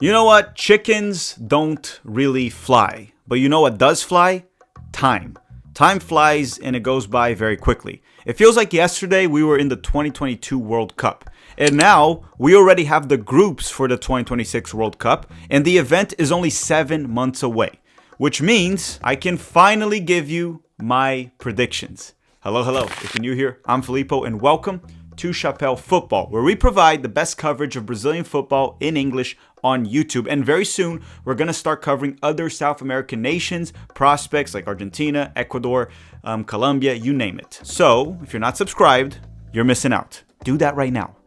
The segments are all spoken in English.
You know what? Chickens don't really fly. But you know what does fly? Time. Time flies and it goes by very quickly. It feels like yesterday we were in the 2022 World Cup. And now we already have the groups for the 2026 World Cup. And the event is only 7 months away. Which means I can finally give you my predictions. Hello. If you're new here, I'm Filippo and welcome to Chapéu Football, where we provide the best coverage of Brazilian football in English on YouTube. And very soon, we're going to start covering other South American nations, prospects like Argentina, Ecuador, Colombia, you name it. So, if you're not subscribed, you're missing out. Do that right now.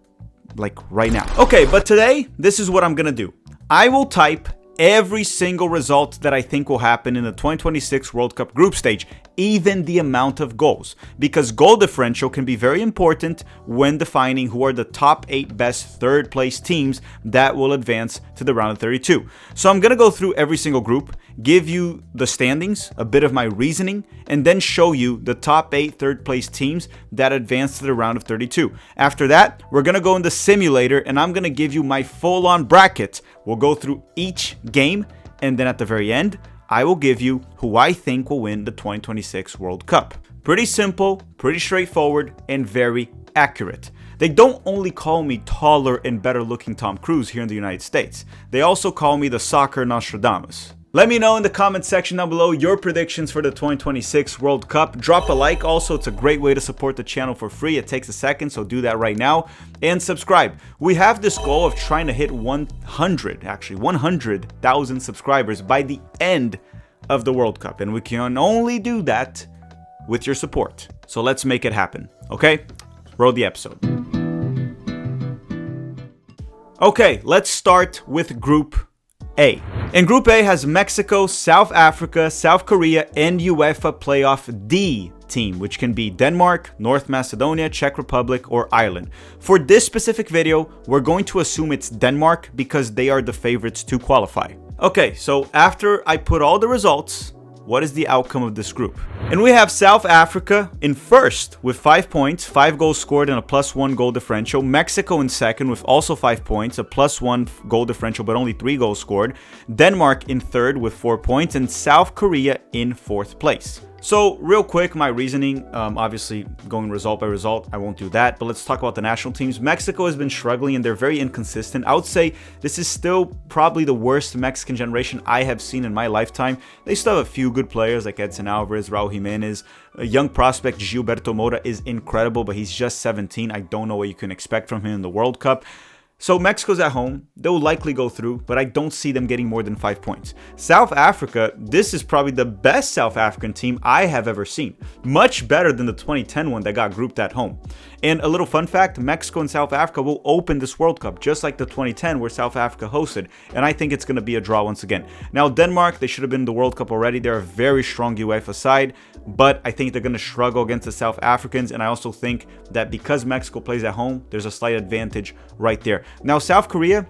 Like right now. Okay, but today, this is what I'm going to do. I will type every single result that I think will happen in the 2026 World Cup group stage, even the amount of goals, because goal differential can be very important when defining who are the top 8 best third place teams that will advance to the round of 32. So I'm going to go through every single group, give you the standings, a bit of my reasoning, and then show you the top 8 third place teams that advance to the round of 32. After that, we're going to go in the simulator and I'm going to give you my full-on bracket. We'll go through each game, and then at the very end, I will give you who I think will win the 2026 World Cup. Pretty simple, pretty straightforward, and very accurate. They don't only call me taller and better looking Tom Cruise here in the United States. They also call me the soccer Nostradamus. Let me know in the comment section down below your predictions for the 2026 World Cup. Drop a like. Also, it's a great way to support the channel for free. It takes a second, so do that right now. And subscribe. We have this goal of trying to hit 100,000 subscribers by the end of the World Cup. And we can only do that with your support. So let's make it happen, okay? Roll the episode. Okay, let's start with Group A. And Group A has Mexico, South Africa, South Korea, and UEFA Playoff D team, which can be Denmark, North Macedonia, Czech Republic, or Ireland. For this specific video, we're going to assume it's Denmark because they are the favorites to qualify. Okay, so after I put all the results, what is the outcome of this group? And we have South Africa in first with 5 points, 5 goals scored and a +1 goal differential. Mexico in second with also 5 points, a +1 goal differential, but only 3 goals scored. Denmark in third with 4 points, and South Korea in fourth place. So real quick, my reasoning, obviously going result by result, I won't do that, but let's talk about the national teams. Mexico has been struggling and they're very inconsistent. I would say this is still probably the worst Mexican generation I have seen in my lifetime. They still have a few good players like Edson Alvarez, Raul Jimenez. A young prospect, Gilberto Moura, is incredible, but he's just 17. I don't know what you can expect from him in the World Cup. So Mexico's at home, they'll likely go through, but I don't see them getting more than 5 points. South Africa, this is probably the best South African team I have ever seen. Much better than the 2010 one that got grouped at home. And a little fun fact, Mexico and South Africa will open this World Cup, just like the 2010 where South Africa hosted. And I think it's going to be a draw once again. Now Denmark, they should have been in the World Cup already. They're a very strong UEFA side, but I think they're going to struggle against the South Africans. And I also think that because Mexico plays at home, there's a slight advantage right there. Now, South Korea,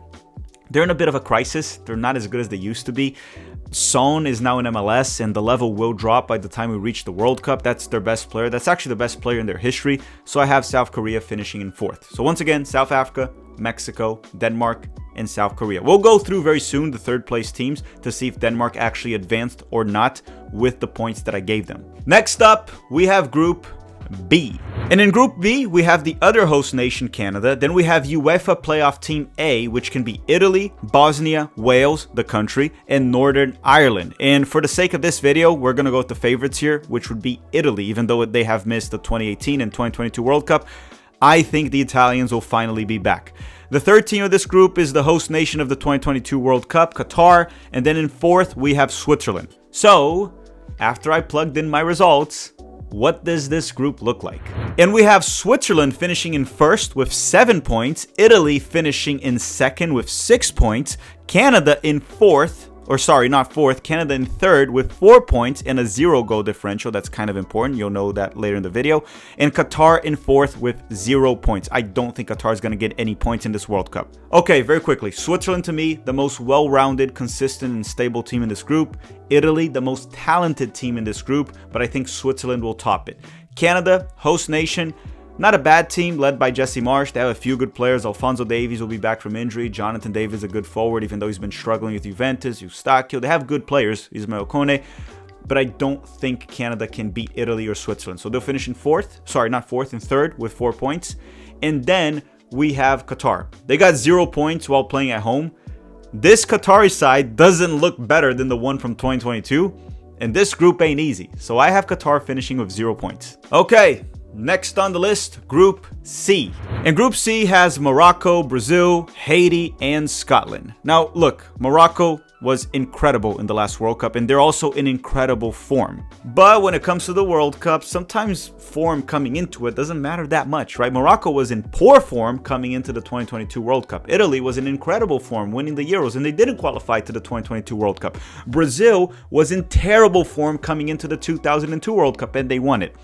they're in a bit of a crisis. They're not as good as they used to be. Son is now in MLS, and the level will drop by the time we reach the World Cup. That's their best player. That's actually the best player in their history. So I have South Korea finishing in fourth. So once again, South Africa, Mexico, Denmark, and South Korea. We'll go through very soon the third place teams to see if Denmark actually advanced or not with the points that I gave them. Next up, we have Group B. And in Group B, we have the other host nation, Canada. Then we have UEFA Playoff Team A, which can be Italy, Bosnia, Wales, the country, and Northern Ireland. And for the sake of this video, we're going to go with the favorites here, which would be Italy, even though they have missed the 2018 and 2022 World Cup. I think the Italians will finally be back. The third team of this group is the host nation of the 2022 World Cup, Qatar. And then in fourth, we have Switzerland. So, after I plugged in my results, what does this group look like? And we have Switzerland finishing in first with 7 points, Italy finishing in second with 6 points, Canada in fourth, or sorry, not fourth, Canada in third with 4 points and a 0 goal differential. That's kind of important. You'll know that later in the video. And Qatar in fourth with 0 points. I don't think Qatar is going to get any points in this World Cup. Okay, very quickly. Switzerland, to me, the most well-rounded, consistent, and stable team in this group. Italy, the most talented team in this group, but I think Switzerland will top it. Canada, host nation. Not a bad team led by Jesse Marsch. They have a few good players. Alphonso Davies will be back from injury. Jonathan David is a good forward, even though he's been struggling with Juventus. Eustáquio. They have good players. Ismael Kone. But I don't think Canada can beat Italy or Switzerland. So they'll finish in in third with 4 points. And then we have Qatar. They got 0 points while playing at home. This Qatari side doesn't look better than the one from 2022. And this group ain't easy. So I have Qatar finishing with 0 points. Okay, next on the list, Group C. And Group C has Morocco, Brazil, Haiti, and Scotland. Now, look, Morocco was incredible in the last World Cup, and they're also in incredible form. But when it comes to the World Cup, sometimes form coming into it doesn't matter that much, right? Morocco was in poor form coming into the 2022 World Cup. Italy was in incredible form, winning the Euros, and they didn't qualify to the 2022 World Cup. Brazil was in terrible form coming into the 2002 World Cup, and they won it.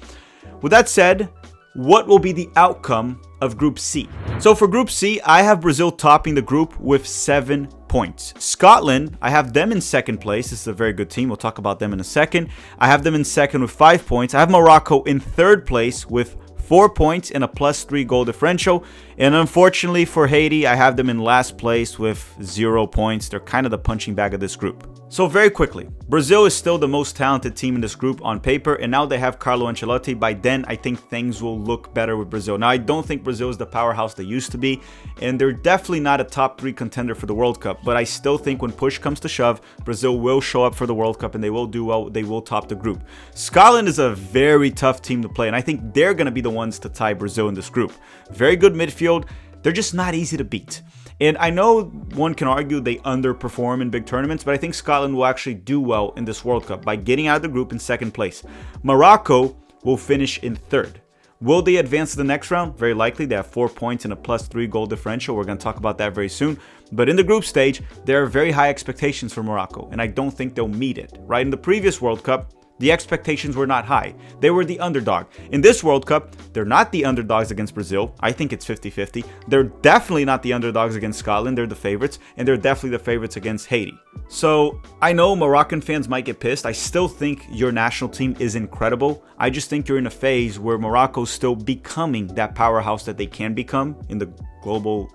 With that said, what will be the outcome of Group C? So for Group C, I have Brazil topping the group with 7 points. Scotland, I have them in second place. This is a very good team. We'll talk about them in a second. I have them in second with 5 points. I have Morocco in third place with 4 points and a +3 goal differential. And unfortunately for Haiti, I have them in last place with 0 points. They're kind of the punching bag of this group. So very quickly, Brazil is still the most talented team in this group on paper, and now they have Carlo Ancelotti. By then, I think things will look better with Brazil. Now, I don't think Brazil is the powerhouse they used to be, and they're definitely not a top 3 contender for the World Cup, but I still think when push comes to shove, Brazil will show up for the World Cup and they will do well. They will top the group. Scotland is a very tough team to play, and I think they're going to be the ones to tie Brazil in this group. Very good midfield. They're just not easy to beat. And I know one can argue they underperform in big tournaments, but I think Scotland will actually do well in this World Cup by getting out of the group in second place. Morocco will finish in third. Will they advance to the next round? Very likely. They have 4 points and a +3 goal differential. We're going to talk about that very soon. But in the group stage, there are very high expectations for Morocco, and I don't think they'll meet it. Right? In the previous World Cup, the expectations were not high. They were the underdog. In this World Cup, they're not the underdogs against Brazil. I think it's 50-50. They're definitely not the underdogs against Scotland. They're the favorites. And they're definitely the favorites against Haiti. So I know Moroccan fans might get pissed. I still think your national team is incredible. I just think you're in a phase where Morocco's still becoming that powerhouse that they can become in the global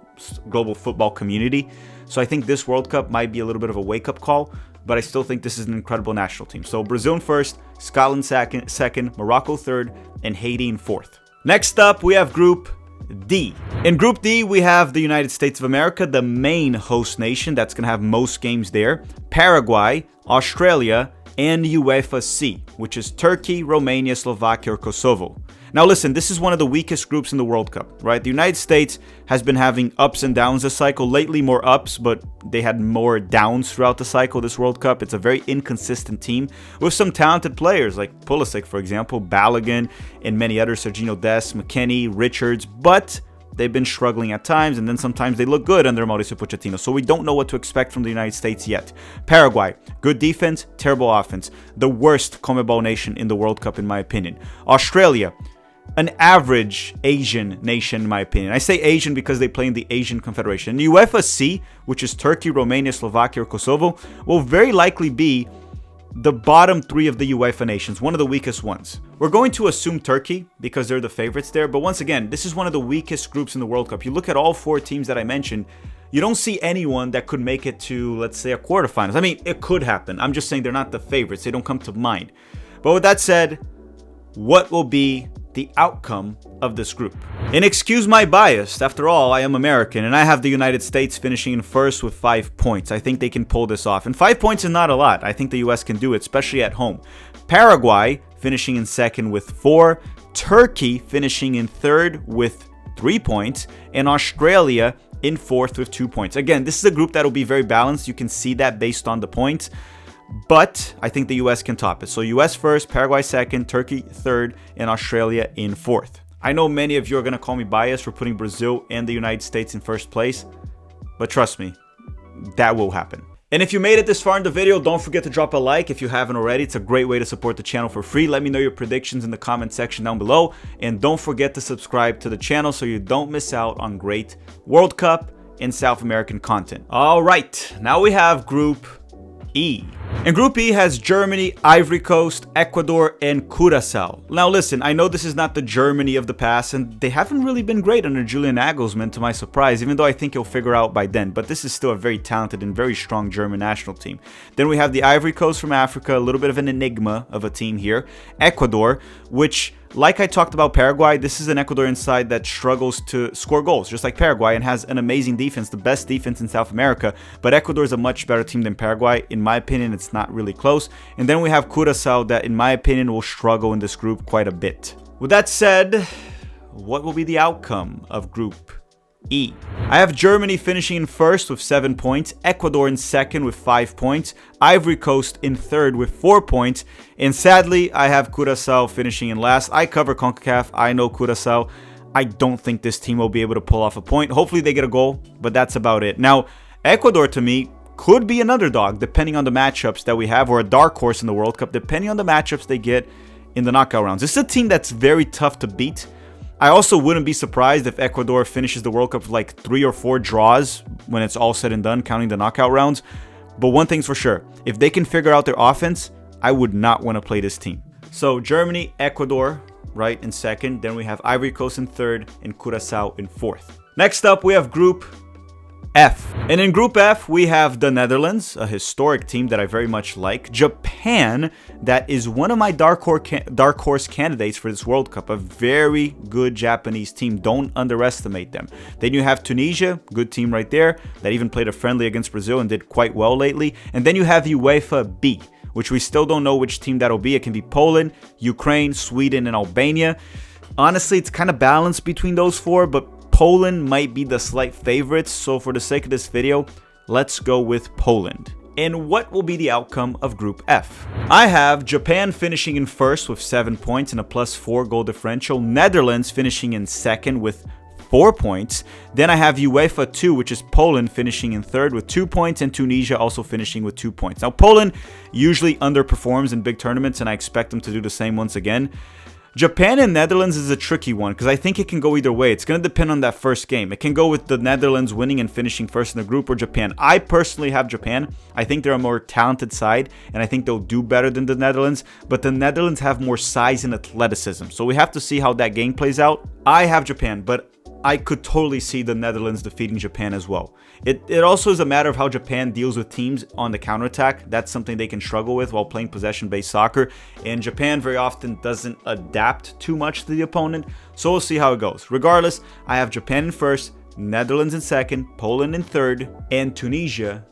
football community. So I think this World Cup might be a little bit of a wake-up call. But I still think this is an incredible national team. So Brazil in first, Scotland second, Morocco third, and Haiti in fourth. Next up, we have Group D. In Group D, we have the United States of America, the main host nation that's going to have most games there, Paraguay, Australia, and UEFA C, which is Turkey, Romania, Slovakia, or Kosovo. Now listen, this is one of the weakest groups in the World Cup, right? The United States has been having ups and downs this cycle. Lately more ups, but they had more downs throughout the cycle this World Cup. It's a very inconsistent team with some talented players like Pulisic, for example, Balogun, and many others, Serginho Dest, McKennie, Richards, but they've been struggling at times, and then sometimes they look good under Mauricio Pochettino. So we don't know what to expect from the United States yet. Paraguay, good defense, terrible offense. The worst CONMEBOL nation in the World Cup, in my opinion. Australia, an average Asian nation, in my opinion. I say Asian because they play in the Asian Confederation. The UEFA C, which is Turkey, Romania, Slovakia, or Kosovo, will very likely be the bottom 3 of the UEFA nations, one of the weakest ones. We're going to assume Turkey because they're the favorites there, but once again, this is one of the weakest groups in the World Cup. You look at all 4 teams that I mentioned, you don't see anyone that could make it to, let's say, a quarterfinals. I mean, it could happen. I'm just saying they're not the favorites. They don't come to mind. But with that said, what will be the outcome of this group? And excuse my bias, after all, I am American, and I have the United States finishing in first with 5 points. I think they can pull this off. And 5 points is not a lot. I think the US can do it, especially at home. Paraguay finishing in second with 4. Turkey finishing in third with 3 points. And Australia in fourth with 2 points. Again, this is a group that will be very balanced. You can see that based on the points. But I think the US can top it. So US first, Paraguay second, Turkey third, and Australia in fourth. I know many of you are going to call me biased for putting Brazil and the United States in first place, but trust me, that will happen. And if you made it this far in the video, don't forget to drop a like if you haven't already. It's a great way to support the channel for free. Let me know your predictions in the comment section down below. And don't forget to subscribe to the channel so you don't miss out on great World Cup and South American content. All right, now we have Group E. And Group E has Germany, Ivory Coast, Ecuador, and Curacao. Now listen, I know this is not the Germany of the past, and they haven't really been great under Julian Nagelsmann, to my surprise, even though I think he'll figure out by then, but this is still a very talented and very strong German national team. Then we have the Ivory Coast from Africa, a little bit of an enigma of a team here. Ecuador, which, like I talked about Paraguay, this is an Ecuadorian side that struggles to score goals, just like Paraguay, and has an amazing defense, the best defense in South America. But Ecuador is a much better team than Paraguay. In my opinion, it's not really close. And then we have Curacao that, in my opinion, will struggle in this group quite a bit. With that said, what will be the outcome of Group E? I have Germany finishing in first with 7 points, Ecuador in second with 5 points, Ivory Coast in third with 4 points, and sadly, I have Curacao finishing in last. I cover CONCACAF, I know Curacao. I don't think this team will be able to pull off a point. Hopefully they get a goal, but that's about it. Now, Ecuador to me could be an underdog depending on the matchups that we have, or a dark horse in the World Cup depending on the matchups they get in the knockout rounds. This is a team that's very tough to beat. I also wouldn't be surprised if Ecuador finishes the World Cup with like 3 or 4 draws when it's all said and done, counting the knockout rounds. But one thing's for sure, if they can figure out their offense, I would not want to play this team. So Germany, Ecuador, right, in second. Then we have Ivory Coast in third and Curacao in fourth. Next up, we have Group F. And in Group F, we have the Netherlands, a historic team that I very much like. Japan, that is one of my dark horse candidates for this World Cup. A very good Japanese team. Don't underestimate them. Then you have Tunisia, good team right there, that even played a friendly against Brazil and did quite well lately. And then you have UEFA B, which we still don't know which team that'll be. It can be Poland, Ukraine, Sweden, and Albania. Honestly, it's kind of balanced between those 4, but Poland might be the slight favorites, so for the sake of this video, let's go with Poland. And what will be the outcome of Group F? I have Japan finishing in first with 7 points and a +4 goal differential. Netherlands finishing in second with 4 points. Then I have UEFA 2, which is Poland, finishing in third with 2 points, and Tunisia also finishing with 2 points. Now, Poland usually underperforms in big tournaments, and I expect them to do the same once again. Japan and Netherlands is a tricky one because I think it can go either way. It's going to depend on that first game. It can go with the Netherlands winning and finishing first in the group, or Japan. I personally have Japan. I think they're a more talented side, and I think they'll do better than the Netherlands. But the Netherlands have more size and athleticism, so we have to see how that game plays out. I have Japan, but I could totally see the Netherlands defeating Japan as well. It also is a matter of how Japan deals with teams on the counterattack. That's something they can struggle with while playing possession-based soccer. And Japan very often doesn't adapt too much to the opponent. So we'll see how it goes. Regardless, I have Japan in first, Netherlands in second, Poland in third, and Tunisia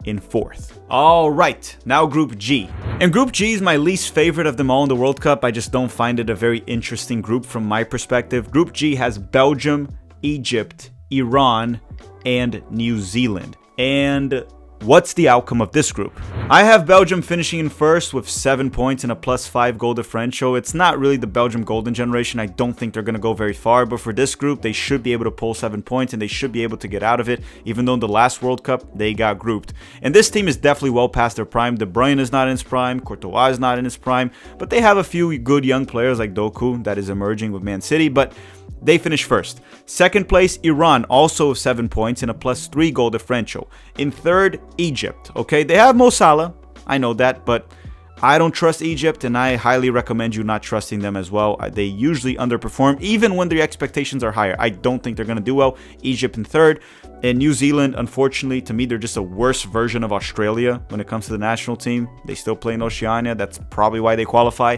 in fourth. All right, now Group G. And Group G is my least favorite of them all in the World Cup. I just don't find it a very interesting group from my perspective. Group G has Belgium, Egypt, Iran, and New Zealand. And what's the outcome of this group? I have Belgium finishing in first with 7 points and a +5 goal differential. It's not really the Belgium golden generation. I don't think they're going to go very far, but for this group, they should be able to pull 7 points and they should be able to get out of it, even though in the last World Cup, they got grouped. And this team is definitely well past their prime. De Bruyne is not in his prime, Courtois is not in his prime, but they have a few good young players like Doku that is emerging with Man City, but they finish first. Second place, Iran, also 7 points and a +3 goal differential. In third, Egypt. Okay, they have Mo Salah, I know that, but I don't trust Egypt, and I highly recommend you not trusting them as well. They usually underperform, even when their expectations are higher. I don't think they're going to do well. Egypt in third. And New Zealand, unfortunately, to me, they're just a worse version of Australia when it comes to the national team. They still play in Oceania. That's probably why they qualify.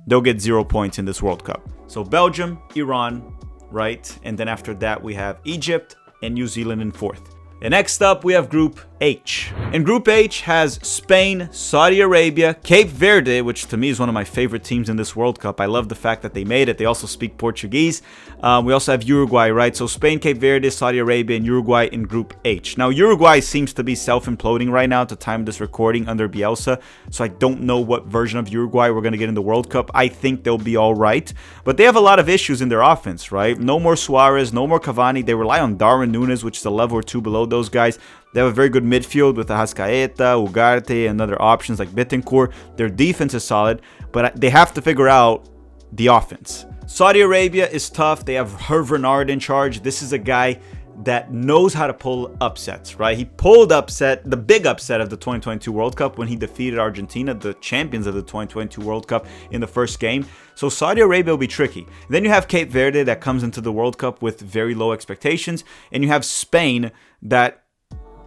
They'll get 0 points in this World Cup. So Belgium, Iran, right? And then after that, we have Egypt and New Zealand in fourth. And next up, we have Group H. And Group H has Spain, Saudi Arabia, Cape Verde, which to me is one of my favorite teams in this World Cup. I love the fact that they made it. They also speak Portuguese. We also have Uruguay, right? So Spain, Cape Verde, Saudi Arabia, and Uruguay in Group H. Now, Uruguay seems to be self-imploding right now at the time of this recording under Bielsa. So I don't know what version of Uruguay we're going to get in the World Cup. I think they'll be all right. But they have a lot of issues in their offense, right? No more Suarez, no more Cavani. They rely on Darwin Núñez, which is a level or two below those guys. They have a very good midfield with Arrascaeta, Ugarte, and other options like Bittencourt. Their defense is solid, but they have to figure out the offense. Saudi Arabia is tough. They have Hervé Renard in charge. This is a guy that knows how to pull upsets, right? He pulled the big upset of the 2022 World Cup when he defeated Argentina, the champions of the 2022 World Cup, in the first game. So Saudi Arabia will be tricky. Then you have Cape Verde that comes into the World Cup with very low expectations, and you have Spain that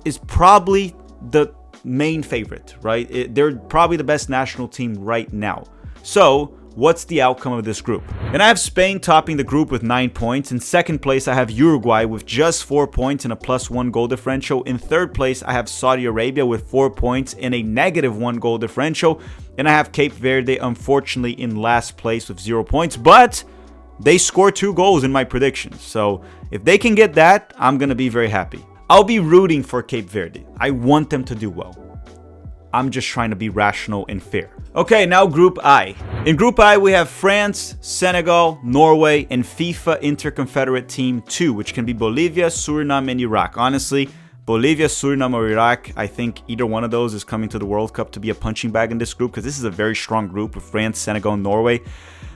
is probably the main favorite, right? They're probably the best national team right now. So what's the outcome of this group? And I have Spain topping the group with 9 points. In second place, I have Uruguay with just 4 points and a +1 goal differential. In third place, I have Saudi Arabia with 4 points and a -1 goal differential. And I have Cape Verde, unfortunately, in last place with 0 points. But they scored 2 goals in my predictions. So if they can get that, I'm going to be very happy. I'll be rooting for Cape Verde. I want them to do well. I'm just trying to be rational and fair. Okay, now Group I. In Group I, we have France, Senegal, Norway, and FIFA Interconfederate Team 2, which can be Bolivia, Suriname, and Iraq. Honestly, Bolivia, Suriname, or Iraq, I think either one of those is coming to the World Cup to be a punching bag in this group, because this is a very strong group with France, Senegal, and Norway.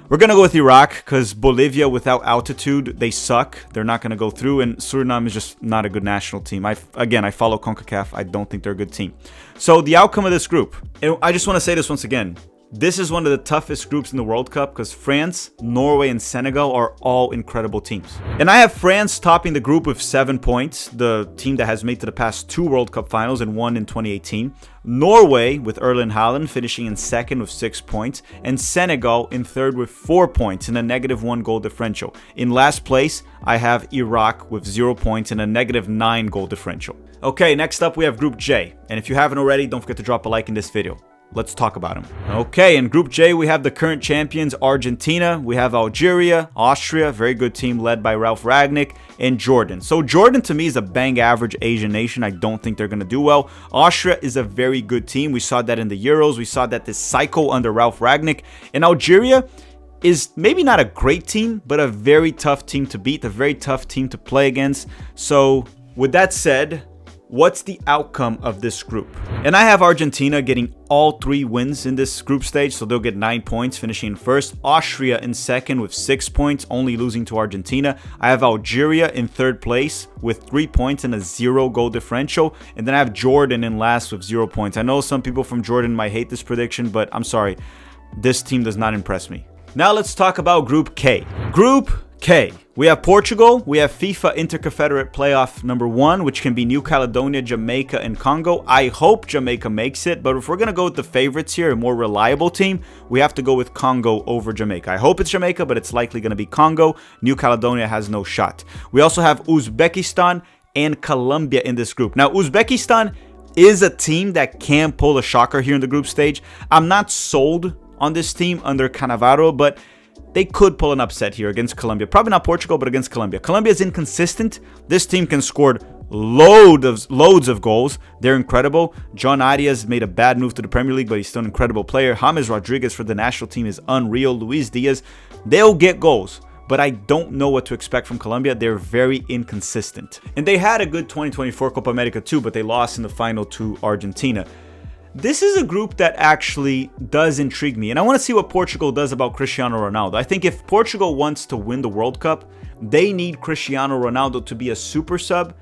We're going to go with Iraq because Bolivia, without altitude, they suck. They're not going to go through, and Suriname is just not a good national team. I follow CONCACAF. I don't think they're a good team. So the outcome of this group, and I just want to say this once again. This is one of the toughest groups in the World Cup because France, Norway, and Senegal are all incredible teams. And I have France topping the group with 7 points, the team that has made to the past 2 World Cup finals and one in 2018. Norway with Erling Haaland finishing in second with 6 points, and Senegal in third with 4 points and a -1 goal differential. In last place, I have Iraq with 0 points and a -9 goal differential. Okay, next up we have Group J. And if you haven't already, don't forget to drop a like in this video. Let's talk about them. Okay, in Group J, we have the current champions, Argentina. We have Algeria, Austria, very good team led by Ralf Rangnick, and Jordan. So Jordan, to me, is a bang average Asian nation. I don't think they're going to do well. Austria is a very good team. We saw that in the Euros. We saw that this cycle under Ralf Rangnick. And Algeria is maybe not a great team, but a very tough team to beat, a very tough team to play against. So with that said, what's the outcome of this group? And I have Argentina getting all 3 wins in this group stage, so they'll get 9 points, finishing in first. Austria in second with 6 points, only losing to Argentina. I have Algeria in third place with 3 points and a 0 goal differential. And then I have Jordan in last with 0 points. I know some people from Jordan might hate this prediction, but I'm sorry. This team does not impress me. Now let's talk about Group K. Group K. We have Portugal, we have FIFA Interconfederate Playoff number 1, which can be New Caledonia, Jamaica, and Congo. I hope Jamaica makes it, but if we're going to go with the favorites here, a more reliable team, we have to go with Congo over Jamaica. I hope it's Jamaica, but it's likely going to be Congo. New Caledonia has no shot. We also have Uzbekistan and Colombia in this group. Now, Uzbekistan is a team that can pull a shocker here in the group stage. I'm not sold on this team under Cannavaro, but they could pull an upset here against Colombia. Probably not Portugal, but against Colombia. Colombia is inconsistent. This team can score loads of goals. They're incredible. John Arias made a bad move to the Premier League, but he's still an incredible player. James Rodriguez for the national team is unreal. Luis Diaz, they'll get goals, but I don't know what to expect from Colombia. They're very inconsistent. And they had a good 2024 Copa America too, but they lost in the final to Argentina. This is a group that actually does intrigue me, and I want to see what Portugal does about Cristiano Ronaldo. I think if Portugal wants to win the World Cup, they need Cristiano Ronaldo to be a super sub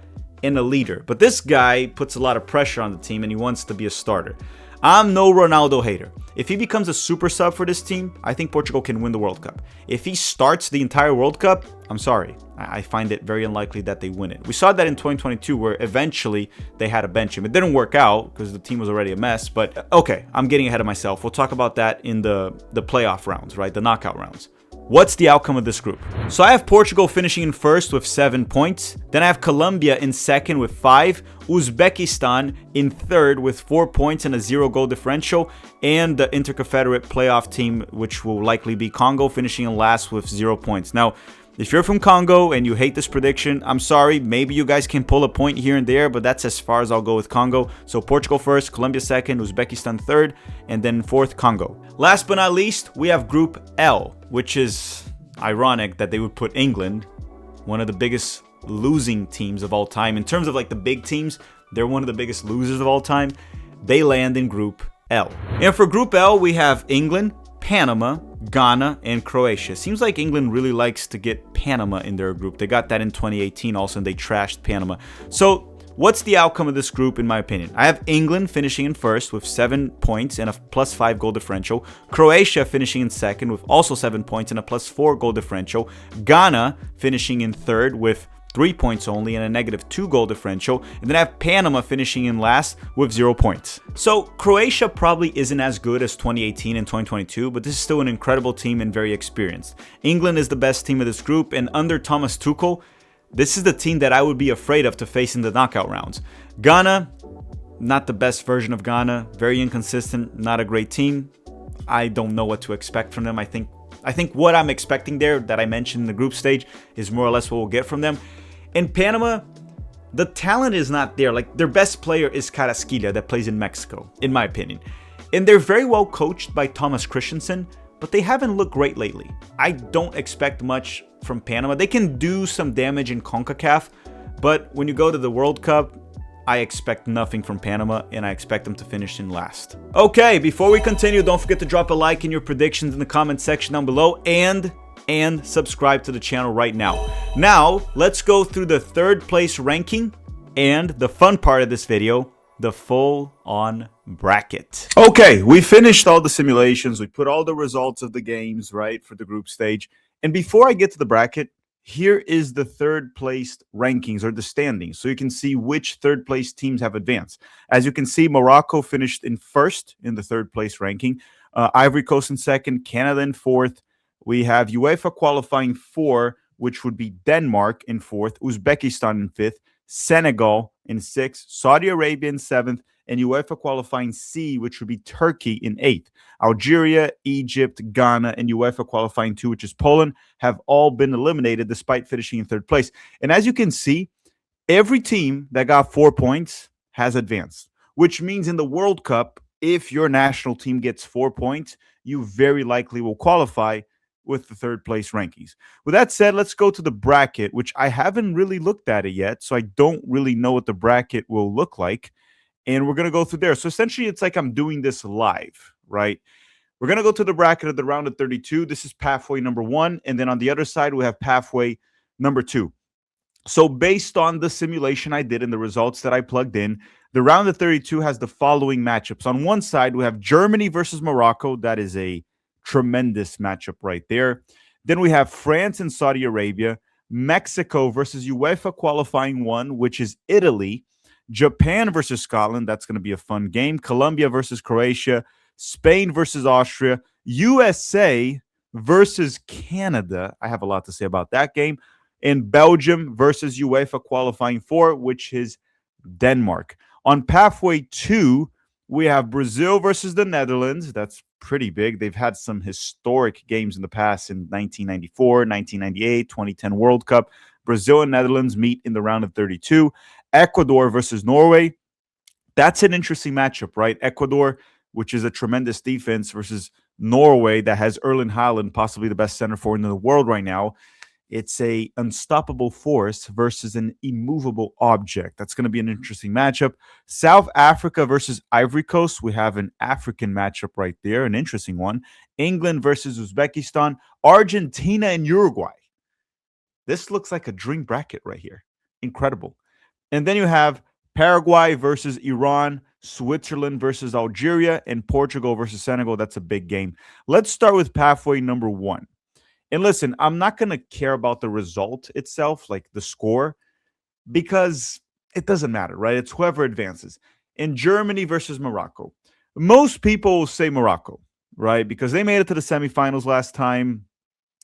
and a leader. But this guy puts a lot of pressure on the team, and he wants to be a starter. I'm no Ronaldo hater. If he becomes a super sub for this team, I think Portugal can win the World Cup. If he starts the entire World Cup, I'm sorry. I find it very unlikely that they win it. We saw that in 2022 where eventually they had to bench him. It didn't work out because the team was already a mess, but okay, I'm getting ahead of myself. We'll talk about that in the playoff rounds, right? The knockout rounds. What's the outcome of this group? So I have Portugal finishing in first with 7 points. Then I have Colombia in second with 5. Uzbekistan in third with 4 points and a 0 goal differential. And the Interconfederate Playoff team, which will likely be Congo, finishing in last with 0 points. Now, if you're from Congo and you hate this prediction, I'm sorry. Maybe you guys can pull a point here and there, but that's as far as I'll go with Congo. So Portugal first, Colombia second, Uzbekistan third, and then fourth, Congo. Last but not least, we have Group L, which is ironic that they would put England, one of the biggest losing teams of all time. In terms of like the big teams, they're one of the biggest losers of all time. They land in Group L. And for Group L, we have England, Panama, Ghana, and Croatia. Seems like England really likes to get Panama in their group. They got that in 2018 also, and they trashed Panama. So, what's the outcome of this group, in my opinion? I have England finishing in first with 7 points and a +5 goal differential. Croatia finishing in second with also 7 points and a +4 goal differential. Ghana finishing in third with 3 points only and a -2 goal differential. And then I have Panama finishing in last with 0 points. So Croatia probably isn't as good as 2018 and 2022, but this is still an incredible team and very experienced. England is the best team of this group, and under Thomas Tuchel, this is the team that I would be afraid of to face in the knockout rounds. Ghana, not the best version of Ghana, very inconsistent, not a great team. I don't know what to expect from them. I think what I'm expecting there that I mentioned in the group stage is more or less what we'll get from them. In Panama, the talent is not there. Like, their best player is Carrasquilla that plays in Mexico, in my opinion. And they're very well coached by Thomas Christensen, but they haven't looked great lately. I don't expect much from Panama. They can do some damage in CONCACAF, but when you go to the World Cup, I expect nothing from Panama, and I expect them to finish in last. Okay, before we continue, don't forget to drop a like and your predictions in the comment section down below, and subscribe to the channel right now. Now, let's go through the third place ranking and the fun part of this video, the full-on bracket. Okay, we finished all the simulations. We put all the results of the games, right, for the group stage. And before I get to the bracket, here is the third place rankings, or the standings, so you can see which third place teams have advanced. As you can see, Morocco finished in first in the third place ranking, Ivory Coast in second, Canada in fourth. We have UEFA qualifying 4, which would be Denmark in fourth, Uzbekistan in fifth, Senegal in sixth, Saudi Arabia in seventh, and UEFA qualifying C, which would be Turkey in eighth. Algeria, Egypt, Ghana, and UEFA qualifying 2, which is Poland, have all been eliminated despite finishing in third place. And as you can see, every team that got 4 points has advanced, which means in the World Cup, if your national team gets 4 points, you very likely will qualify with the third place rankings. With that said, let's go to the bracket, which I haven't really looked at it yet, so I don't really know what the bracket will look like. And we're going to go through there. So essentially, it's like I'm doing this live, right? We're going to go to the bracket of the round of 32. This is pathway number 1. And then on the other side, we have pathway number 2. So based on the simulation I did and the results that I plugged in, the round of 32 has the following matchups. On one side, we have Germany versus Morocco. That is a tremendous matchup right there. Then we have France and Saudi Arabia, Mexico versus UEFA qualifying 1, which is Italy, Japan versus Scotland. That's going to be a fun game. Colombia versus Croatia, Spain versus Austria, USA versus Canada. I have a lot to say about that game. And Belgium versus UEFA qualifying 4, which is Denmark. On pathway 2, we have Brazil versus the Netherlands. That's pretty big. They've had some historic games in the past in 1994, 1998, 2010 World Cup. Brazil and Netherlands meet in the round of 32. Ecuador versus Norway. That's an interesting matchup, right? Ecuador, which is a tremendous defense, versus Norway that has Erling Haaland, possibly the best center forward in the world right now. It's a unstoppable force versus an immovable object. That's going to be an interesting matchup. South Africa versus Ivory Coast. We have an African matchup right there, an interesting one. England versus Uzbekistan. Argentina and Uruguay. This looks like a dream bracket right here. Incredible. And then you have Paraguay versus Iran, Switzerland versus Algeria, and Portugal versus Senegal. That's a big game. Let's start with pathway number 1. And listen, I'm not going to care about the result itself, like the score, because it doesn't matter, right? It's whoever advances. In Germany versus Morocco, most people will say Morocco, right? Because they made it to the semifinals last time.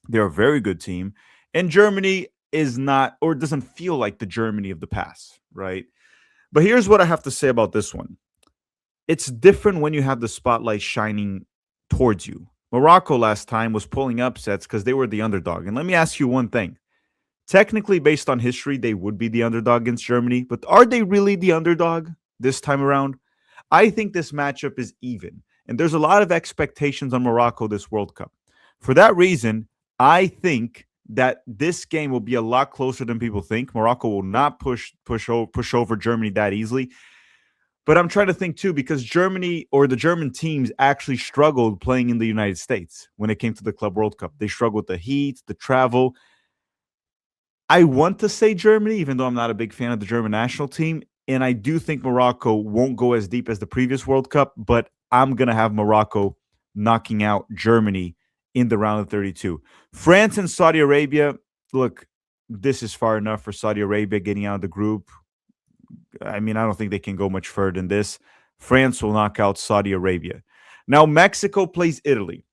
They're a very good team. And Germany is not, or doesn't feel like the Germany of the past, right? But here's what I have to say about this one. It's different when you have the spotlight shining towards you. Morocco last time was pulling upsets because they were the underdog. And let me ask you one thing. Technically, based on history, they would be the underdog against Germany. But are they really the underdog this time around? I think this matchup is even. And there's a lot of expectations on Morocco this World Cup. For that reason, I think that this game will be a lot closer than people think. Morocco will not push over Germany that easily. But I'm trying to think too, because Germany or the German teams actually struggled playing in the United States when it came to the Club World Cup. They struggled with the heat, the travel. I want to say Germany, even though I'm not a big fan of the German national team. And I do think Morocco won't go as deep as the previous World Cup, but I'm going to have Morocco knocking out Germany in the round of 32. France and Saudi Arabia, look, this is far enough for Saudi Arabia getting out of the group. I mean, I don't think they can go much further than this. France will knock out Saudi Arabia. Now, Mexico plays Italy.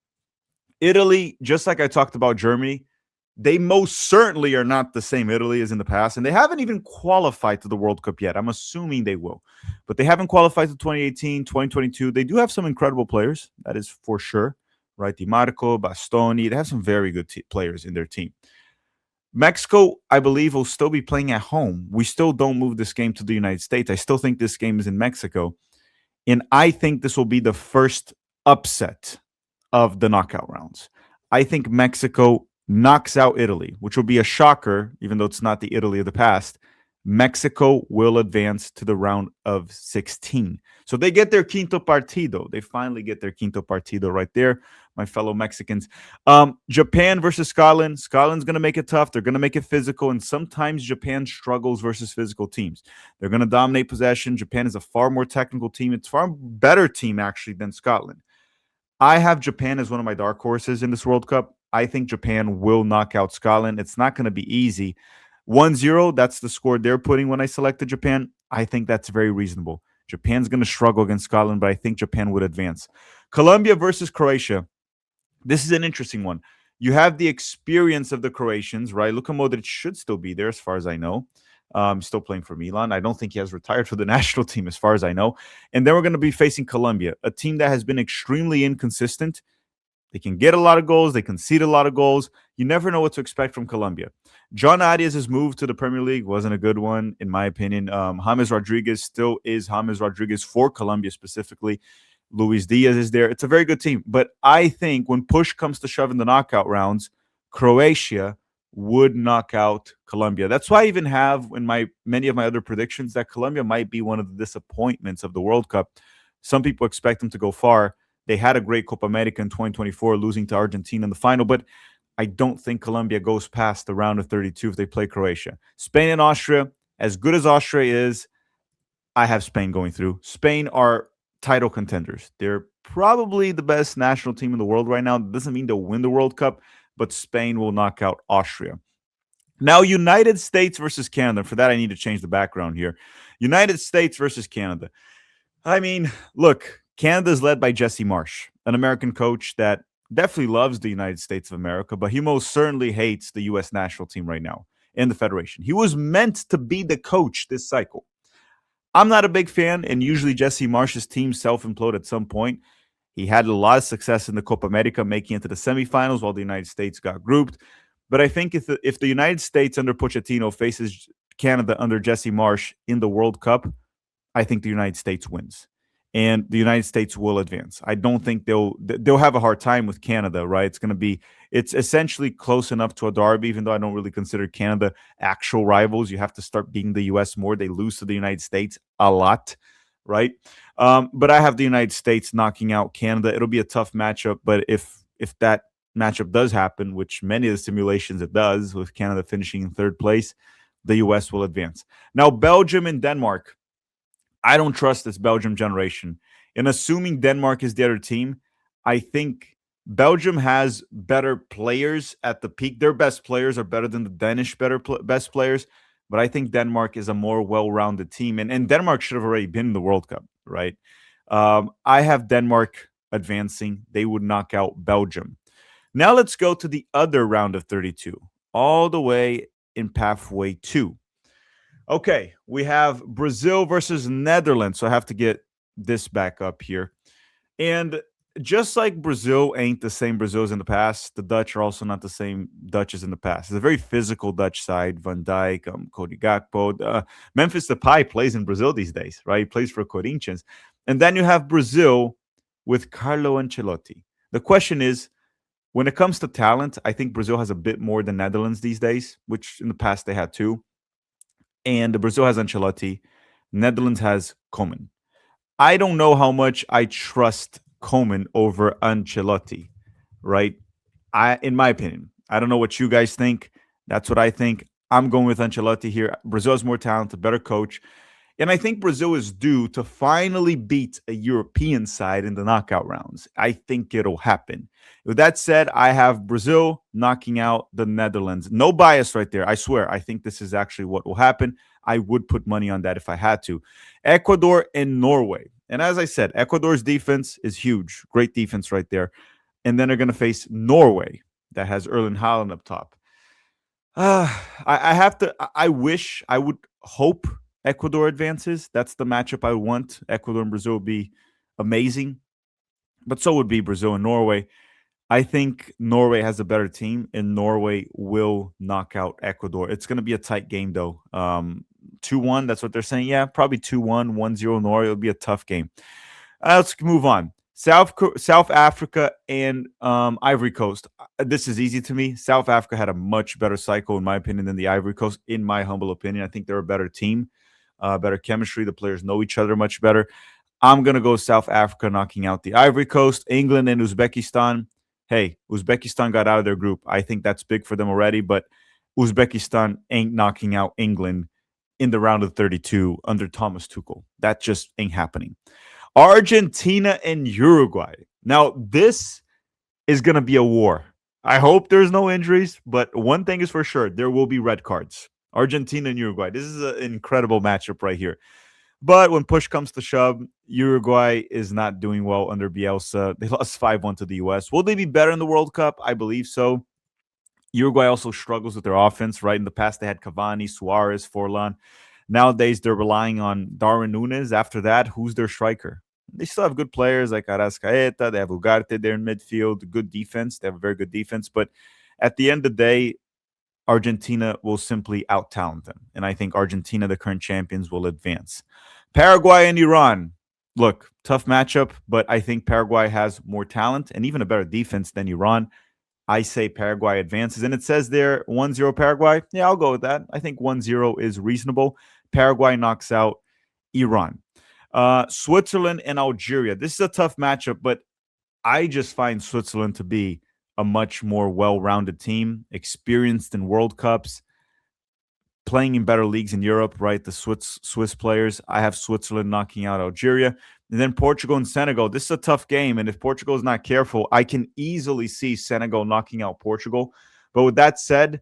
Italy, just like I talked about Germany, they most certainly are not the same Italy as in the past, and they haven't even qualified to the World Cup yet. I'm assuming they will, but they haven't qualified to 2018, 2022. They do have some incredible players, that is for sure, right? Di Marco, Bastoni, they have some very good players in their team. Mexico, I believe, will still be playing at home. We still don't move this game to the United States. I still think this game is in Mexico, and I think this will be the first upset of the knockout rounds. I think Mexico knocks out Italy, which will be a shocker, even though it's not the Italy of the past. Mexico will advance to the round of 16. So they get their quinto partido. They finally get their quinto partido right there, my fellow Mexicans. Japan versus Scotland. Scotland's going to make it tough. They're going to make it physical. And sometimes Japan struggles versus physical teams. They're going to dominate possession. Japan is a far more technical team. It's a far better team, actually, than Scotland. I have Japan as one of my dark horses in this World Cup. I think Japan will knock out Scotland. It's not going to be easy. 1-0, that's the score they're putting when I selected Japan. I think that's very reasonable. Japan's going to struggle against Scotland, but I think Japan would advance. Colombia versus Croatia. This is an interesting one. You have the experience of the Croatians, right? Luka Modric should still be there as far as I know. Still playing for Milan. I don't think he has retired for the national team as far as I know. And then we're going to be facing Colombia, a team that has been extremely inconsistent. They can get a lot of goals. They concede a lot of goals. You never know what to expect from Colombia. John Arias' move to the Premier League wasn't a good one, in my opinion. James Rodriguez still is James Rodriguez for Colombia specifically. Luis Diaz is there. It's a very good team. But I think when push comes to shove in the knockout rounds, Croatia would knock out Colombia. That's why I even have in many of my other predictions that Colombia might be one of the disappointments of the World Cup. Some people expect them to go far. They had a great Copa America in 2024, losing to Argentina in the final, but I don't think Colombia goes past the round of 32 if they play Croatia. Spain and Austria, as good as Austria is, I have Spain going through. Spain are title contenders. They're probably the best national team in the world right now. That doesn't mean they'll win the World Cup, but Spain will knock out Austria. Now, United States versus Canada. For that, I need to change the background here. United States versus Canada. I mean, look, Canada is led by Jesse Marsh, an American coach that definitely loves the United States of America, but he most certainly hates the U.S. national team right now and the Federation. He was meant to be the coach this cycle. I'm not a big fan, and usually Jesse Marsh's team self-implode at some point. He had a lot of success in the Copa America, making it to the semifinals while the United States got grouped. But I think if the United States under Pochettino faces Canada under Jesse Marsh in the World Cup, I think the United States wins. And the United States will advance. I don't think they'll have a hard time with Canada, right? It's essentially close enough to a derby, even though I don't really consider Canada actual rivals. You have to start beating the U.S. more. They lose to the United States a lot, right? But I have the United States knocking out Canada. It'll be a tough matchup, but if that matchup does happen, which many of the simulations it does, with Canada finishing in third place, the U.S. will advance. Now, Belgium and Denmark. I don't trust this Belgium generation. And assuming Denmark is the other team, I think Belgium has better players at the peak. Their best players are better than the Danish best players. But I think Denmark is a more well-rounded team. And Denmark should have already been in the World Cup, right? I have Denmark advancing. They would knock out Belgium. Now let's go to the other round of 32, all the way in pathway 2. Okay, we have Brazil versus Netherlands. So I have to get this back up here. And just like Brazil ain't the same Brazil as in the past, the Dutch are also not the same Dutch as in the past. It's a very physical Dutch side. Van Dijk, Cody Gakpo. Memphis Depay plays in Brazil these days, right? He plays for Corinthians. And then you have Brazil with Carlo Ancelotti. The question is, when it comes to talent, I think Brazil has a bit more than Netherlands these days, which in the past they had too. And Brazil has Ancelotti. Netherlands has Koeman. I don't know how much I trust Coman over Ancelotti, right? In my opinion, I don't know what you guys think. That's what I think. I'm going with Ancelotti here. Brazil is more talented, better coach. And I think Brazil is due to finally beat a European side in the knockout rounds. I think it'll happen. With that said, I have Brazil knocking out the Netherlands. No bias right there. I swear. I think this is actually what will happen. I would put money on that if I had to. Ecuador and Norway. And as I said, Ecuador's defense is huge. Great defense right there. And then they're going to face Norway that has Erling Haaland up top. I have to. I wish, I would hope Ecuador advances. That's the matchup I want. Ecuador and Brazil would be amazing, but so would be Brazil and Norway. I think Norway has a better team, and Norway will knock out Ecuador. It's going to be a tight game, though. 2-1, that's what they're saying. Yeah, probably 2-1, 1-0 Norway. It'll be a tough game. Let's move on. South Africa and Ivory Coast. This is easy to me. South Africa had a much better cycle, in my opinion, than the Ivory Coast. In my humble opinion, I think they're a better team, better chemistry. The players know each other much better. I'm gonna go South Africa knocking out the Ivory Coast. England and Uzbekistan. Hey, Uzbekistan got out of their group. I think that's big for them already, but Uzbekistan ain't knocking out England in the round of 32 under Thomas Tuchel. That just ain't happening. Argentina and Uruguay. Now, this is going to be a war. I hope there's no injuries, but one thing is for sure, there will be red cards. Argentina and Uruguay. This is an incredible matchup right here. But when push comes to shove, Uruguay is not doing well under Bielsa. They lost 5-1 to the U.S. Will they be better in the World Cup? I believe so. Uruguay also struggles with their offense, right? In the past, they had Cavani, Suarez, Forlan. Nowadays, they're relying on Darwin Núñez. After that, who's their striker? They still have good players like Arrascaeta. They have Ugarte there in midfield. Good defense. They have a very good defense. But at the end of the day, Argentina will simply out-talent them. And I think Argentina, the current champions, will advance. Paraguay and Iran. Look, tough matchup, but I think Paraguay has more talent and even a better defense than Iran. I say Paraguay advances. And it says there 1-0 Paraguay. Yeah, I'll go with that. I think 1-0 is reasonable. Paraguay knocks out Iran. Switzerland and Algeria. This is a tough matchup, but I just find Switzerland to be a much more well-rounded team, experienced in World Cups, playing in better leagues in Europe, right? The Swiss players. I have Switzerland knocking out Algeria. And then Portugal and Senegal. This is a tough game, and if Portugal is not careful, I can easily see Senegal knocking out Portugal. But with that said,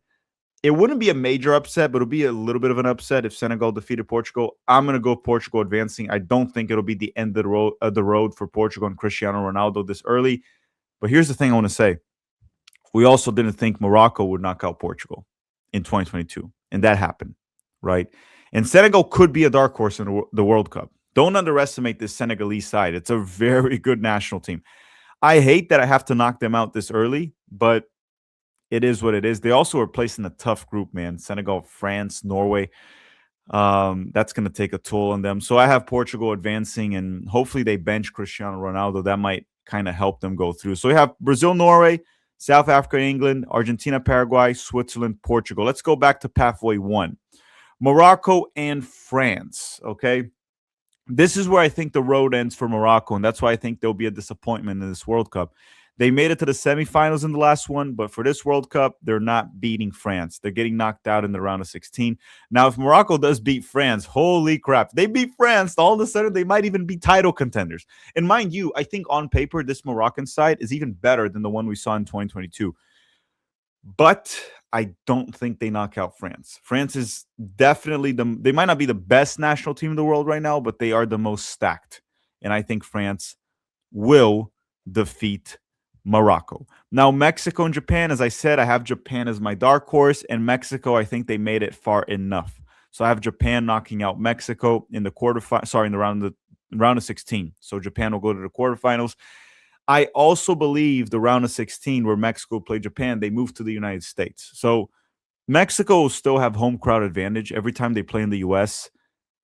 it wouldn't be a major upset, but it'll be a little bit of an upset if Senegal defeated Portugal. I'm going to go Portugal advancing. I don't think it'll be the end of the road for Portugal and Cristiano Ronaldo this early. But here's the thing I want to say. We also didn't think Morocco would knock out Portugal in 2022, and that happened, right? And Senegal could be a dark horse in the World Cup. Don't underestimate this Senegalese side. It's a very good national team. I hate that I have to knock them out this early, but it is what it is. They also are placed in a tough group, man. Senegal, France, Norway. That's going to take a toll on them. So I have Portugal advancing, and hopefully they bench Cristiano Ronaldo. That might kind of help them go through. So we have Brazil, Norway, South Africa, England, Argentina, Paraguay, Switzerland, Portugal. Let's go back to pathway 1. Morocco and France, okay? This is where I think the road ends for Morocco, and that's why I think there'll be a disappointment in this World Cup. They made it to the semifinals in the last one, but for this World Cup, they're not beating France. They're getting knocked out in the round of 16. Now, if Morocco does beat France, holy crap, they beat France, all of a sudden they might even be title contenders. And mind you, I think on paper, this Moroccan side is even better than the one we saw in 2022. But I don't think they knock out France. France is definitely they might not be the best national team in the world right now, but they are the most stacked. And I think France will defeat Morocco. Now, Mexico and Japan, as I said, I have Japan as my dark horse, and Mexico, I think they made it far enough. So I have Japan knocking out Mexico in the in the round of 16. So Japan will go to the quarterfinals. I also believe the round of 16 where Mexico played Japan, they moved to the United States. So Mexico will still have home crowd advantage. Every time they play in the U.S.,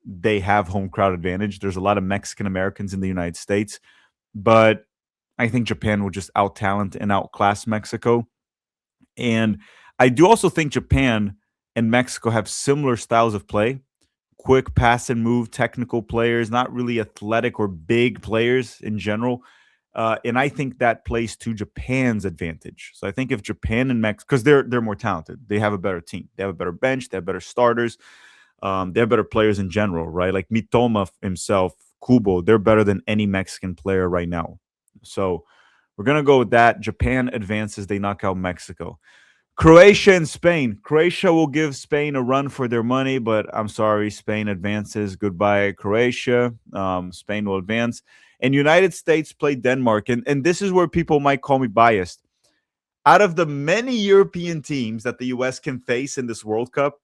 they have home crowd advantage. There's a lot of Mexican Americans in the United States, but I think Japan will just out-talent and outclass Mexico. And I do also think Japan and Mexico have similar styles of play, quick pass and move, technical players, not really athletic or big players in general. And I think that plays to Japan's advantage. So I think if Japan and Mexico, because they're more talented, they have a better team, they have a better bench, they have better starters, they have better players in general, right? Like Mitoma himself, Kubo, they're better than any Mexican player right now. So we're gonna go with that. Japan advances, they knock out Mexico. Croatia and Spain. Croatia will give Spain a run for their money, but I'm sorry, Spain advances. Goodbye, Croatia. Spain will advance. And United States play Denmark. And this is where people might call me biased. Out of the many European teams that the US can face in this World Cup,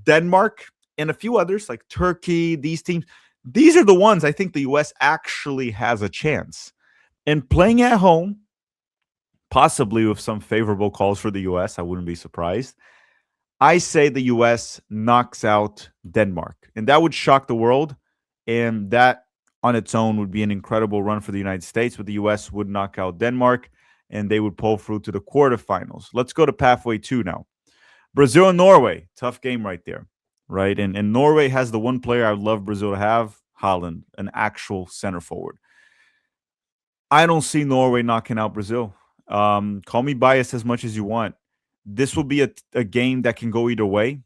Denmark and a few others like Turkey, these teams, these are the ones I think the US actually has a chance. And playing at home, possibly with some favorable calls for the US. I wouldn't be surprised. I say the US knocks out Denmark, and that would shock the world. And that on its own would be an incredible run for the United States, but the US would knock out Denmark and they would pull through to the quarterfinals. Let's go to pathway 2 now. Brazil and Norway. Tough game right there, right? And Norway has the one player I would love Brazil to have, Haaland, an actual center forward. I don't see Norway knocking out Brazil. Call me biased as much as you want. This will be a game that can go either way.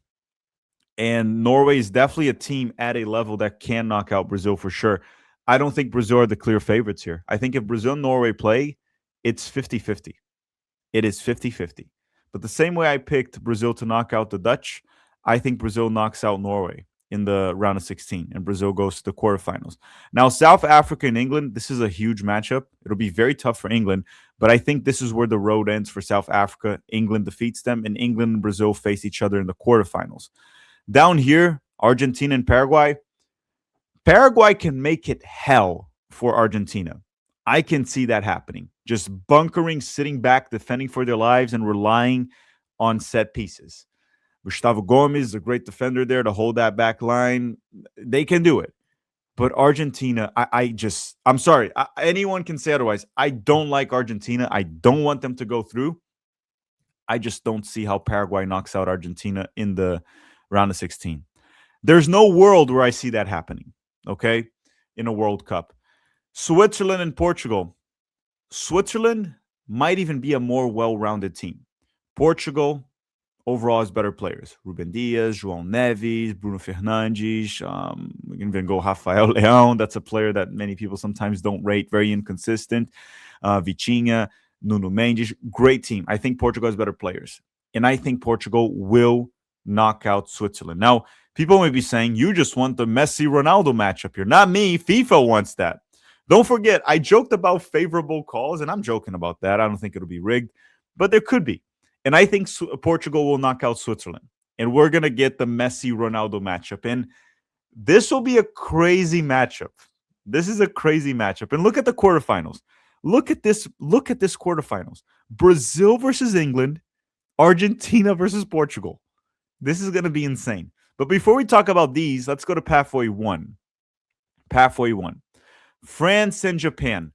And Norway is definitely a team at a level that can knock out Brazil for sure. I don't think Brazil are the clear favorites here. I think if Brazil and Norway play, it's 50-50. It is 50-50. But the same way I picked Brazil to knock out the Dutch, I think Brazil knocks out Norway in the round of 16 and Brazil goes to the quarterfinals. Now, South Africa and England, this is a huge matchup. It'll be very tough for England, but I think this is where the road ends for South Africa. England defeats them, and England and Brazil face each other in the quarterfinals. Down here, Argentina and Paraguay. Paraguay can make it hell for Argentina. I can see that happening. Just bunkering, sitting back, defending for their lives, and relying on set pieces. Gustavo Gomes is a great defender there to hold that back line. They can do it. But Argentina, I'm sorry. Anyone can say otherwise. I don't like Argentina. I don't want them to go through. I just don't see how Paraguay knocks out Argentina in the round of 16. There's no world where I see that happening, okay, in a World Cup. Switzerland and Portugal. Switzerland might even be a more well-rounded team. Portugal, overall, has better players. Ruben Dias, João Neves, Bruno Fernandes. We can even go Rafael Leão. That's a player that many people sometimes don't rate. Very inconsistent. Vitinha, Nuno Mendes. Great team. I think Portugal has better players. And I think Portugal will knock out Switzerland. Now, people may be saying, you just want the Messi-Ronaldo matchup here. Not me. FIFA wants that. Don't forget, I joked about favorable calls, and I'm joking about that. I don't think it'll be rigged, but there could be. And I think Portugal will knock out Switzerland. And we're going to get the Messi-Ronaldo matchup. And this will be a crazy matchup. This is a crazy matchup. And look at the quarterfinals. Look at this quarterfinals. Brazil versus England, Argentina versus Portugal. This is going to be insane. But before we talk about these, let's go to pathway 1. Pathway 1. France and Japan.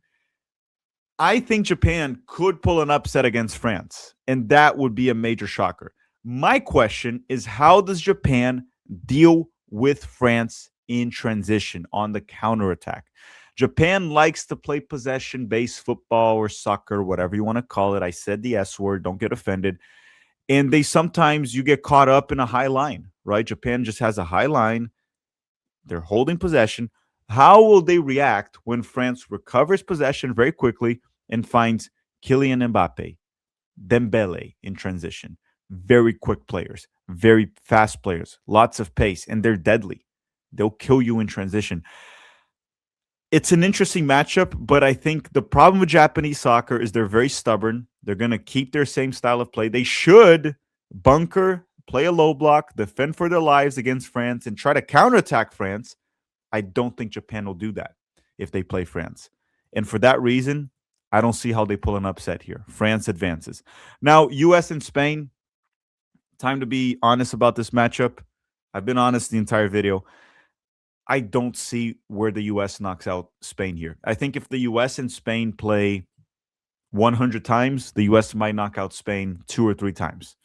I think Japan could pull an upset against France, and that would be a major shocker. My question is, how does Japan deal with France in transition on the counterattack? Japan likes to play possession-based football or soccer, whatever you want to call it. I said the S word, don't get offended. And you get caught up in a high line, right? Japan just has a high line. They're holding possession. How will they react when France recovers possession very quickly and finds Kylian Mbappe, Dembele in transition? Very quick players, very fast players, lots of pace, and they're deadly. They'll kill you in transition. It's an interesting matchup, but I think the problem with Japanese soccer is they're very stubborn. They're going to keep their same style of play. They should bunker, play a low block, defend for their lives against France, and try to counterattack France. I don't think Japan will do that if they play France. And for that reason, I don't see how they pull an upset here. France advances. Now, U.S. and Spain, time to be honest about this matchup. I've been honest the entire video. I don't see where the U.S. knocks out Spain here. I think if the U.S. and Spain play 100 times, the U.S. might knock out Spain 2 or 3 times.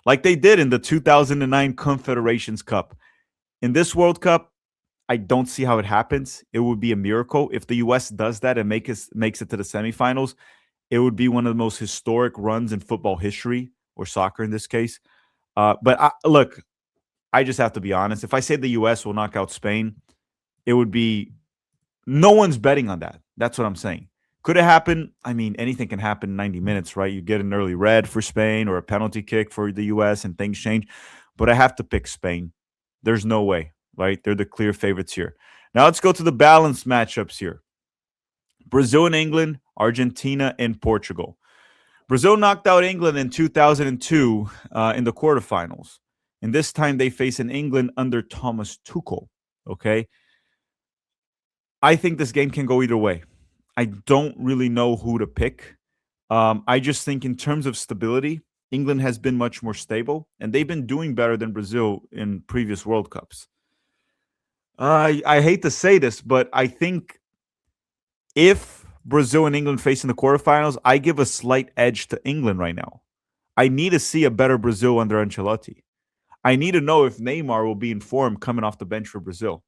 Like they did in the 2009 Confederations Cup. In this World Cup, I don't see how it happens. It would be a miracle if the US does that and makes it to the semifinals. It would be one of the most historic runs in football history, or soccer in this case. Look, I just have to be honest. If I say the US will knock out Spain, it would be no one's betting on that. That's what I'm saying. Could it happen? I mean, anything can happen in 90 minutes, right? You get an early red for Spain or a penalty kick for the US and things change. But I have to pick Spain. There's no way, right? They're the clear favorites here. Now let's go to the balanced matchups here. Brazil and England, Argentina and Portugal. Brazil knocked out England in 2002 in the quarterfinals. And this time they face an England under Thomas Tuchel. Okay. I think this game can go either way. I don't really know who to pick. I just think in terms of stability, England has been much more stable, and they've been doing better than Brazil in previous World Cups. I hate to say this, but I think if Brazil and England face in the quarterfinals, I give a slight edge to England right now. I need to see a better Brazil under Ancelotti. I need to know if Neymar will be in form coming off the bench for Brazil.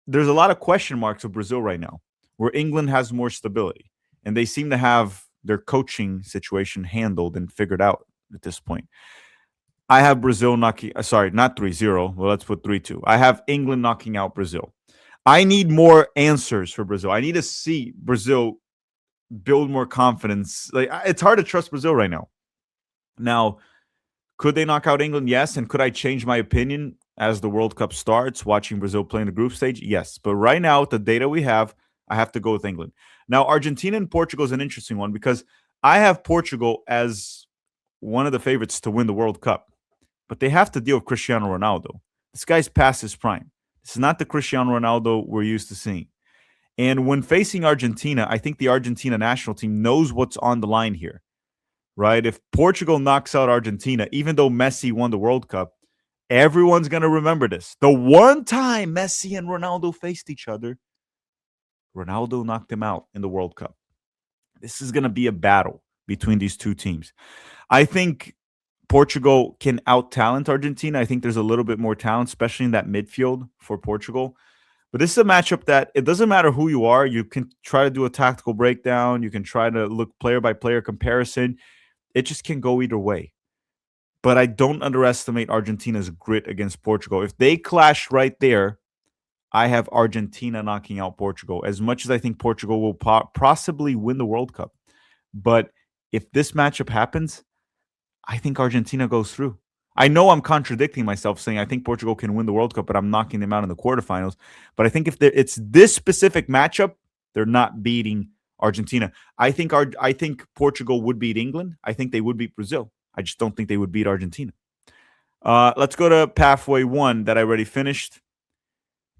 There's a lot of question marks with Brazil right now, where England has more stability, and they seem to have their coaching situation handled and figured out at this point. I have Brazil knocking, sorry, not 3-0. Well, let's put 3-2. I have England knocking out Brazil. I need more answers for Brazil. I need to see Brazil build more confidence. Like, it's hard to trust Brazil right now. Now, could they knock out England? Yes. And could I change my opinion as the World Cup starts, watching Brazil play in the group stage? Yes. But right now, with the data we have, I have to go with England. Now, Argentina and Portugal is an interesting one because I have Portugal as one of the favorites to win the World Cup, but they have to deal with Cristiano Ronaldo. This guy's past his prime. This is not the Cristiano Ronaldo we're used to seeing. And when facing Argentina, I think the Argentina national team knows what's on the line here, right? If Portugal knocks out Argentina, even though Messi won the World Cup, everyone's going to remember this. The one time Messi and Ronaldo faced each other, Ronaldo knocked him out in the World Cup. This is going to be a battle between these two teams. I think Portugal can out-talent Argentina. I think there's a little bit more talent, especially in that midfield for Portugal. But this is a matchup that it doesn't matter who you are. You can try to do a tactical breakdown. You can try to look player-by-player comparison. It just can go either way. But I don't underestimate Argentina's grit against Portugal. If they clash right there, I have Argentina knocking out Portugal. As much as I think Portugal will possibly win the World Cup. But if this matchup happens, I think Argentina goes through. I know I'm contradicting myself saying I think Portugal can win the World Cup, but I'm knocking them out in the quarterfinals. But I think if it's this specific matchup, they're not beating Argentina. I think Portugal would beat England. I think they would beat Brazil. I just don't think they would beat Argentina. Let's go to pathway one that I already finished.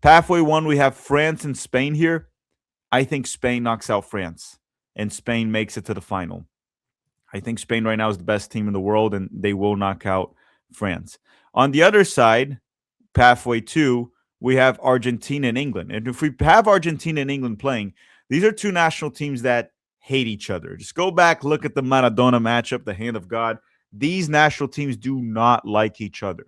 Pathway one, we have France and Spain here. I think Spain knocks out France, and Spain makes it to the final. I think Spain right now is the best team in the world, and they will knock out France. On the other side, pathway two, we have Argentina and England. And if we have Argentina and England playing, these are two national teams that hate each other. Just go back, look at the Maradona matchup, the hand of God. These national teams do not like each other.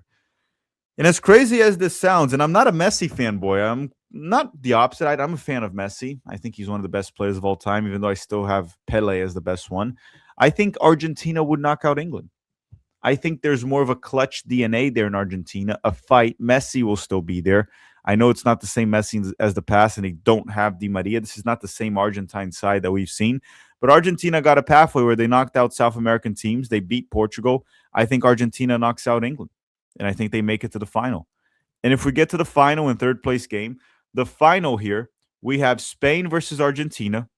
And as crazy as this sounds, and I'm not a Messi fanboy, I'm not the opposite. I'm a fan of Messi. I think he's one of the best players of all time, even though I still have Pele as the best one. I think Argentina would knock out England. I think there's more of a clutch DNA there in Argentina, a fight. Messi will still be there. I know it's not the same Messi as the past, and they don't have Di Maria. This is not the same Argentine side that we've seen. But Argentina got a pathway where they knocked out South American teams. They beat Portugal. I think Argentina knocks out England, and I think they make it to the final. And if we get to the final in third place game, the final here, we have Spain versus Argentina,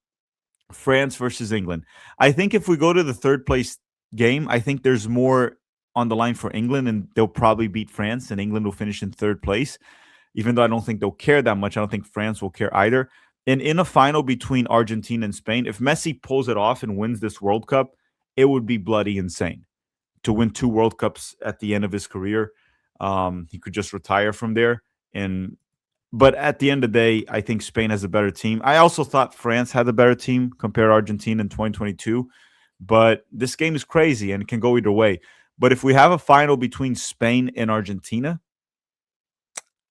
France versus England. I think if we go to the third place game, I think there's more on the line for England, and they'll probably beat France, and England will finish in third place. Even though I don't think they'll care that much, I don't think France will care either. And in a final between Argentina and Spain, if Messi pulls it off and wins this World Cup, it would be bloody insane to win 2 World Cups at the end of his career. He could just retire from there. But at the end of the day, I think Spain has a better team. I also thought France had a better team compared to Argentina in 2022. But this game is crazy and it can go either way. But if we have a final between Spain and Argentina,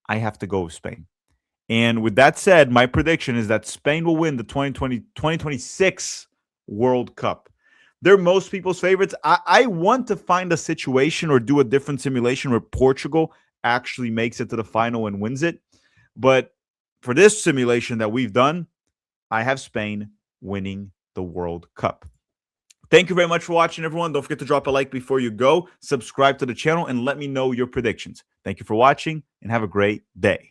I have to go with Spain. And with that said, my prediction is that Spain will win the 2026 World Cup. They're most people's favorites. I want to find a situation or do a different simulation where Portugal actually makes it to the final and wins it. But for this simulation that we've done, I have Spain winning the World Cup. Thank you very much for watching, everyone. Don't forget to drop a like before you go, subscribe to the channel, and let me know your predictions. Thank you for watching, and have a great day.